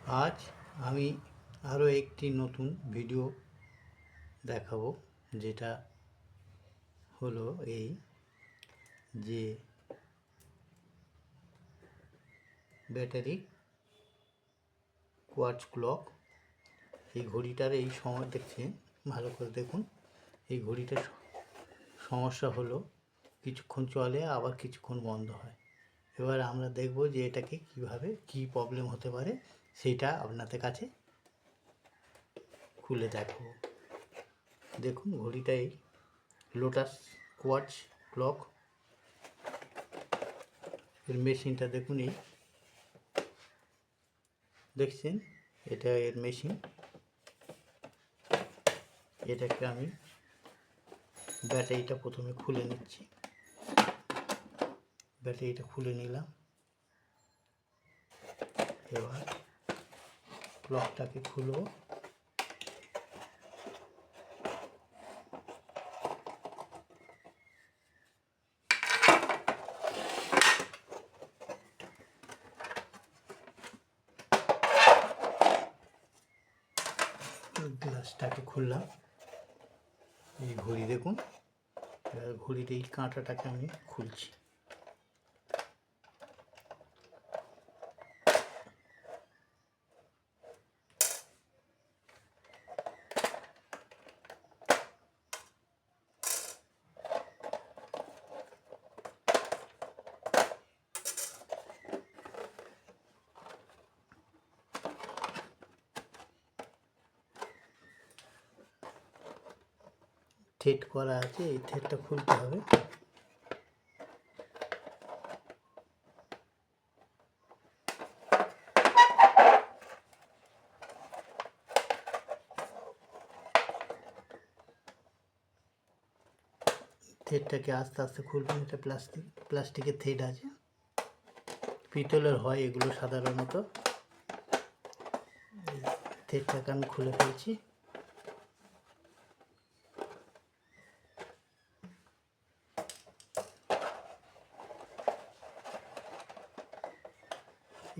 আজ আমি আরও একটি নতুন ভিডিও দেখাবো, যেটা হলো এই যে ব্যাটারি কোয়ার্টজ ক্লক। এই ঘড়িটার এই সময় দেখছেন, ভালো করে দেখুন। এই ঘড়িটার সমস্যা হলো কিছুক্ষণ চলে আবার কিছুক্ষণ বন্ধ হয়। এবার আমরা দেখব যে এটাকে কিভাবে কি প্রবলেম হতে পারে সেটা আপনাদের কাছে খুলে দেখাবো। দেখুন ঘড়িটা এই লোটাস কোয়ার্টজ ক্লক এর মেশিনটা দেখুন। এই দেখছেন, এটা এর মেশিন। এটাকে আমি ব্যাটারিটা প্রথমে খুলে নিচ্ছি। ব্যাটারিটা খুলে নিলাম। এবার ক্লকটাকে খুলব। গ্লাসটাকে খুললাম। এই ঘড়ি দেখুন। এবার ঘড়ির এই কাঁটাটাকে আমি খুলছি। থ্রেড করা আছে, এই থ্রেডটা খুলতে হবে। থ্রেডটাকে আস্তে আস্তে খুলবেন। এটা প্লাস্টিকের থ্রেড আছে, পিতলের হয় এগুলো সাধারণত। থ্রেডটাকে আমি খুলে ফেলছি।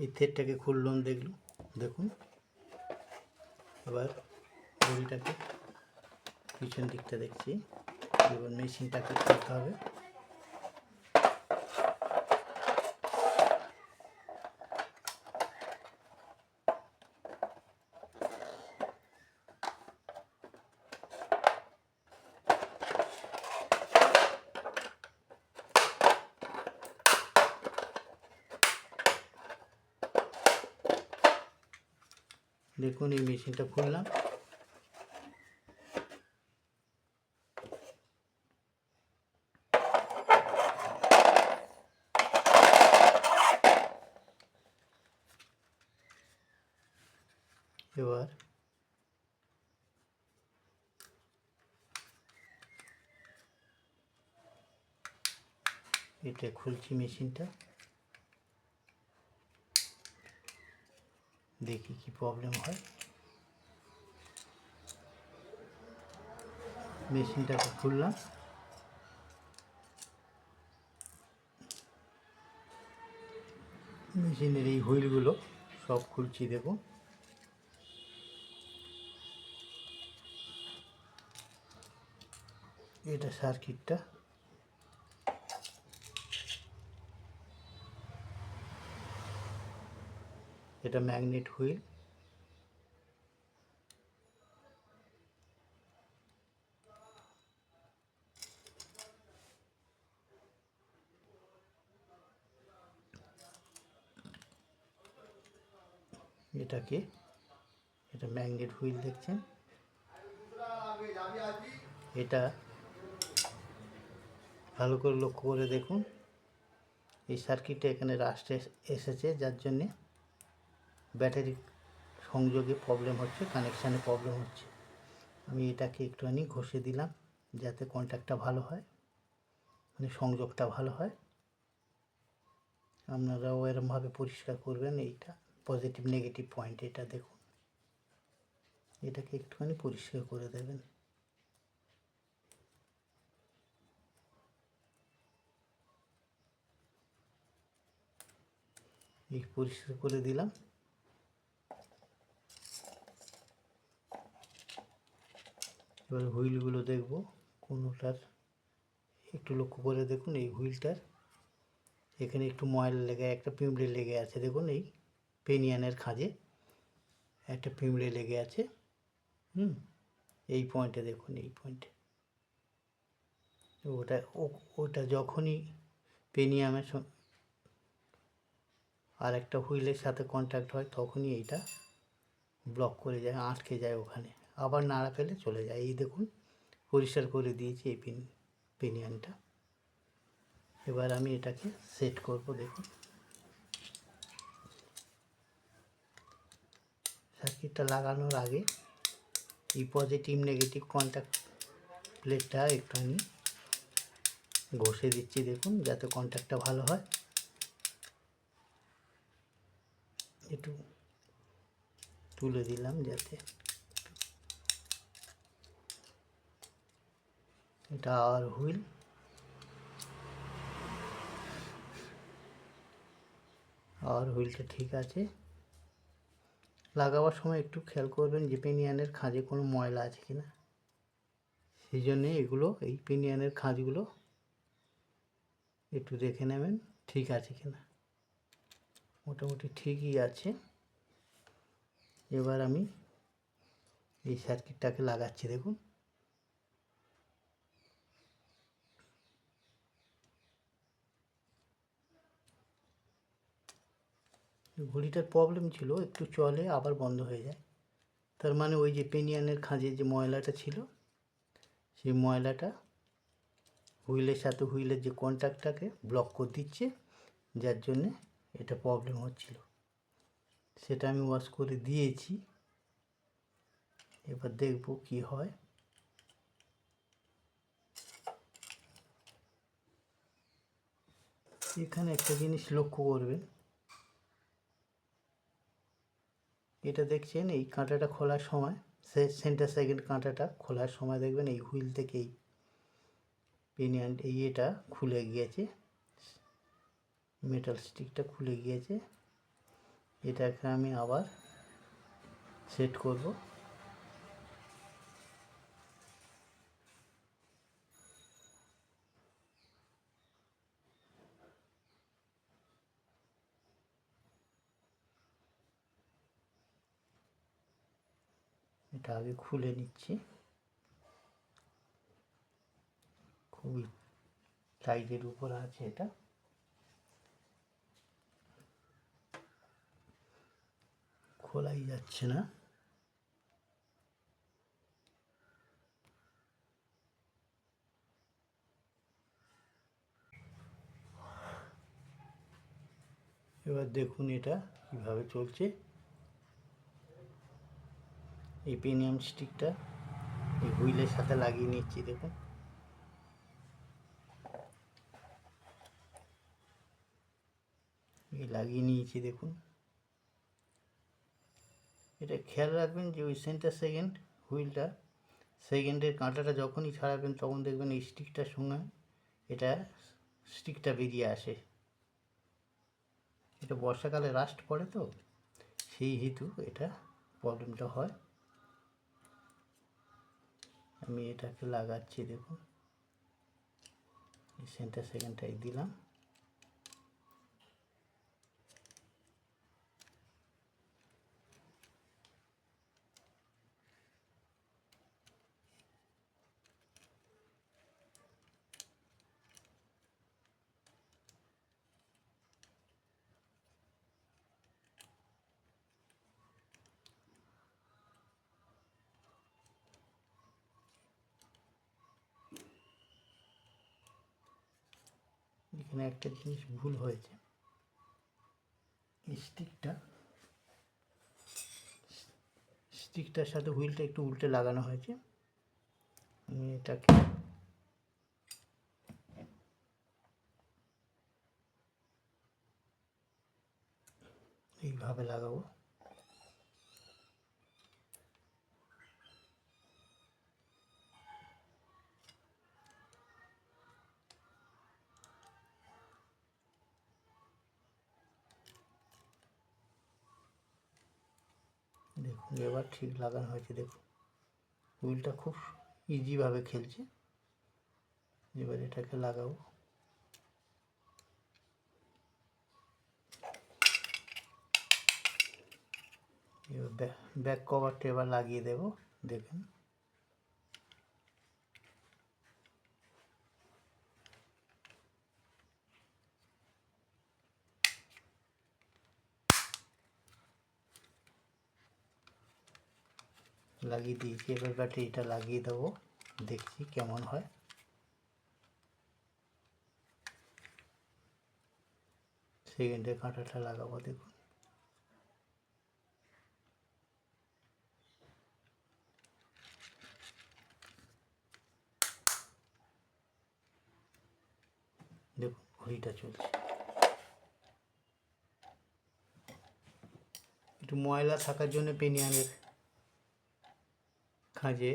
এই থ্রেডটাকে খুললাম, দেখুন। এবার ঘড়িটাকে পিছন দিকটা দেখছি। এবার মেশিনটাকে খুলতে হবে। দেখুন এই মেশিনটা খুললাম। এবার এটা খুলছি মেশিনটা, দেখি কি প্রবলেম হয়। মেশিনটাকে খুললাম। মেশিনের এই হুইলগুলো সব খুলছি, দেখুন। এটা সার্কিটটা। এটা ম্যাগনেট হুইল। এটা ম্যাগনেট হুইল দেখছেন। এটা ভালো করে লক্ষ্য করে দেখুন। এই সার্কিটটা এখানে রাস্টে এসেছে, যার জন্যে ব্যাটারি সংযোগে প্রবলেম হচ্ছে, কানেকশানে প্রবলেম হচ্ছে। আমি এটাকে একটুখানি ঘষে দিলাম যাতে কন্ট্যাক্টটা ভালো হয়, মানে সংযোগটা ভালো হয়। আপনারাও এরমভাবে পরিষ্কার করবেন। এইটা পজিটিভ নেগেটিভ পয়েন্ট, এটা দেখুন। এটাকে একটুখানি পরিষ্কার করে দেবেন। এই পরিষ্কার করে দিলাম। এবার হুইলগুলো দেখব কোনোটার, একটু লক্ষ্য করে দেখুন এই হুইলটার এখানে একটু ময়লা লেগে একটা পিঁমড়ে লেগে আছে, দেখুন এই পেনিয়ানের খাঁজে একটা পিঁমড়ে লেগে আছে। এই পয়েন্টে দেখুন, এই পয়েন্টে ওটা যখনই পেনিয়ামের আর একটা হুইলের সাথে কন্ট্যাক্ট হয় তখনই এইটা ব্লক করে যায়, আটকে যায় ওখানে, আবার নাড়া ফেলে চলে যায়। এই দেখুন পরিষ্কার করে দিয়েছি এই পেনিয়ানটা। এবার আমি এটাকে সেট করব। দেখুন সার্কিটটা লাগানোর আগে এই পজিটিভ নেগেটিভ কন্ট্যাক্ট প্লেটটা একটুখানি ঘষে দিচ্ছি, দেখুন যাতে কন্ট্যাক্টটা ভালো হয়। একটু তুলে দিলাম যাতে এটা আর হুইল, আর হুইলটা ঠিক আছে। লাগাবার সময় একটু খেয়াল করবেন যে পেনিয়ানের খাঁজে কোনো ময়লা আছে কি না, সেই জন্যে এগুলো এই পেনিয়ানের খাঁজগুলো একটু দেখে নেবেন ঠিক আছে কি না। মোটামুটি ঠিকই আছে। এবার আমি এই সার্কিটটাকে লাগাচ্ছি। দেখুন ঘড়িটার প্রবলেম ছিল, একটু চলে আবার বন্ধ হয়ে যায়। তার মানে ওই যে পেনিয়ানের খাঁজে যে ময়লাটা ছিল, সেই ময়লাটা হুইলের সাথে হুইলের যে কন্ট্যাক্টটাকে ব্লক করে দিচ্ছে, যার জন্যে এটা প্রবলেম হচ্ছিল। সেটা আমি ওয়াশ করে দিয়েছি। এবার দেখব কি হয়। এখানে একটা জিনিস লক্ষ্য করবেন, এটা দেখছেন এই কাঁটাটা খোলার সময়, সেন্টার সেকেন্ড কাঁটাটা খোলার সময় দেখবেন এই হুইল থেকে এই পেনিয়ান এটা খুলে গিয়েছে, মেটাল স্টিকটা খুলে গিয়েছে। এটাকে আমি আবার সেট করব। এটা আগে খুলে নিচ্ছি, খুবই টাইটের উপর আছে এটা। খোলাই যাচ্ছে না। এবার দেখুন এটা কিভাবে চলছে। এই পেনিয়াম স্টিকটা এই হুইলের সাথে লাগিয়ে নিচ্ছি। দেখুন এই লাগিয়ে নিয়েছি। দেখুন এটা খেয়াল রাখবেন যে ওই সেন্টার সেকেন্ড হুইলটা সেকেন্ডের কাঁটাটা যখনই ছাড়াবেন তখন দেখবেন এই স্টিকটার সঙ্গে এটা স্টিকটা বেরিয়ে আসে। এটা বর্ষাকালে রাস্ট পড়ে তো, সেই হেতু এটা প্রবলেমটা হয়। আমি এটাকে লাগাচ্ছি। দেখুন এই সেন্টার সেকেন্ডটাই দিলাম। এখানে একটা জিনিস ভুল হয়েছে, এই স্টিকটার সাথে হুইলটা একটু উল্টে লাগানো হয়েছে। আমি এটাকে এইভাবে লাগাবো। দেখুন এবার ঠিক লাগানো হয়েছে। দেখুন হুইলটা খুব ইজিভাবে খেলছে। এবার এটাকে লাগাবো। এবার ব্যাক কভারটা এবার লাগিয়ে দেব। দেখুন লাগিয়ে দিয়েছি। এবার ব্যাটারিটা লাগিয়ে দেবো, দেখছি কেমন হয়। সেকেন্ডের কাঁটাটা লাগাবো। দেখুন দেখুন ঘড়িটা চলছে। একটু ময়লা থাকার জন্য পেনিয়ানের খাঁজে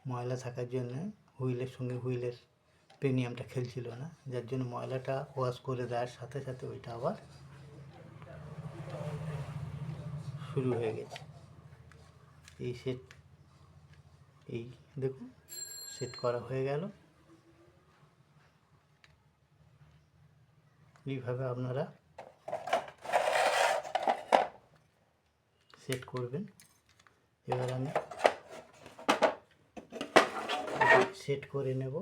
ময়লা থাকার জন্য হুইলের সঙ্গে হুইলের পেনিয়ামটা খেলছিল না, যার জন্য ময়লাটা ওয়াশ করে দেওয়ার সাথে সাথে ওইটা আবার শুরু হয়ে গেছে। এই সেট, এই দেখুন সেট করা হয়ে গেল। এইভাবে আপনারা সেট করবেন। এবার আমি সেট করে নেব,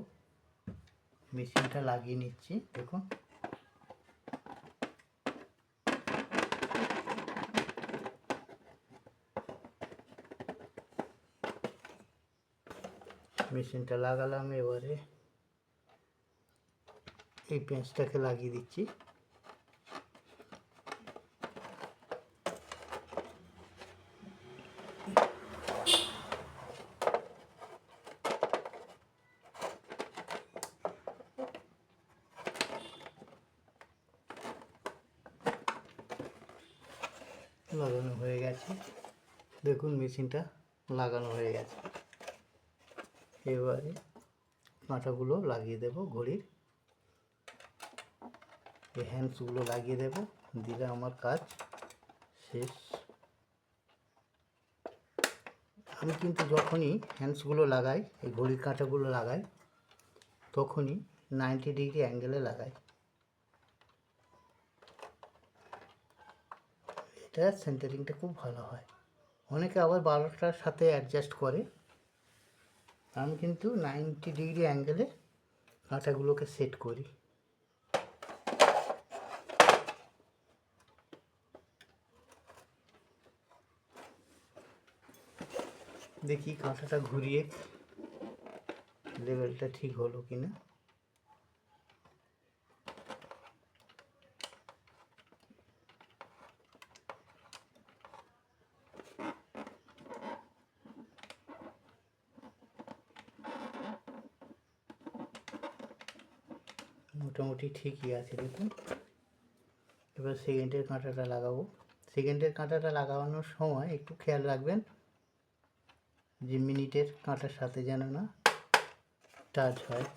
মেশিনটা লাগিয়ে নিচ্ছি। দেখুন মেশিনটা লাগালাম। এবারে এই পেঁচটাকে লাগিয়ে দিচ্ছি। লাগানো হয়ে গেছে। দেখুন মেশিনটা লাগানো হয়ে গেছে। এবারে কাঁটাগুলো লাগিয়ে দেব ঘড়ির, এই হ্যান্ডসগুলো লাগিয়ে দেব, দিলে আমার কাজ শেষ। আমি কিন্তু যখনই হ্যান্ডসগুলো লাগাই, এই ঘড়ির কাঁটাগুলো লাগাই, তখনই 90 ডিগ্রি অ্যাঙ্গেলে লাগাই। এটা সেন্টারিংটা খুব ভালো হয়। অনেকে আবার 12টার সাথে অ্যাডজাস্ট করে, আমি কিন্তু 90 ডিগ্রি অ্যাঙ্গেলে কাঁটাগুলোকে সেট করি। দেখি কাঁটাটা ঘুরিয়ে লেভেলটা ঠিক হলো কিনা। মোটামুটি ঠিকই আছে। দেখুন এবার সেকেন্ডের কাঁটাটা লাগাবো। সেকেন্ডের কাঁটাটা লাগানোর সময় একটু খেয়াল রাখবেন যে মিনিটের কাঁটার সাথে যেন না টাচ হয়।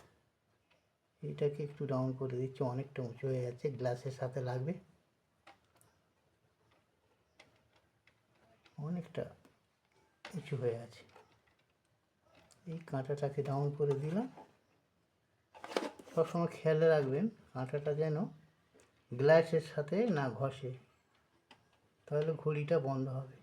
এটাকে একটু ডাউন করে দিচ্ছি, অনেকটা উঁচু হয়ে যাচ্ছে, গ্লাসের সাথে লাগবে, অনেকটা উঁচু হয়ে আছে। এই কাঁটাটাকে ডাউন করে দিলাম। সবসময় খেয়াল রাখবেন কাঁটাটা যেন গ্লাসের সাথে না ঘষে, তাহলে ঘড়িটা বন্ধ হবে।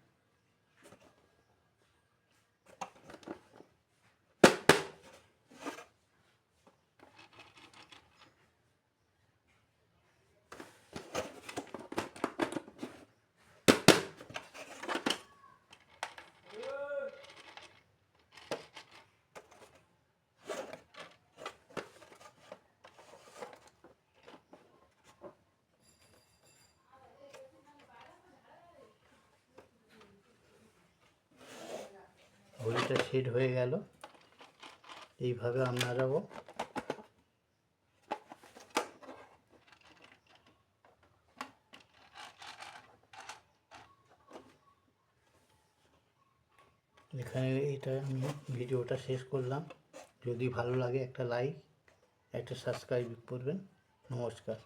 ঘড়িটা সেট হয়ে গেল। এইভাবে আপনারাও এখানে এটা আমি ভিডিওটা শেষ করলাম। যদি ভালো লাগে একটা লাইক, একটা সাবস্ক্রাইব করবেন। নমস্কার।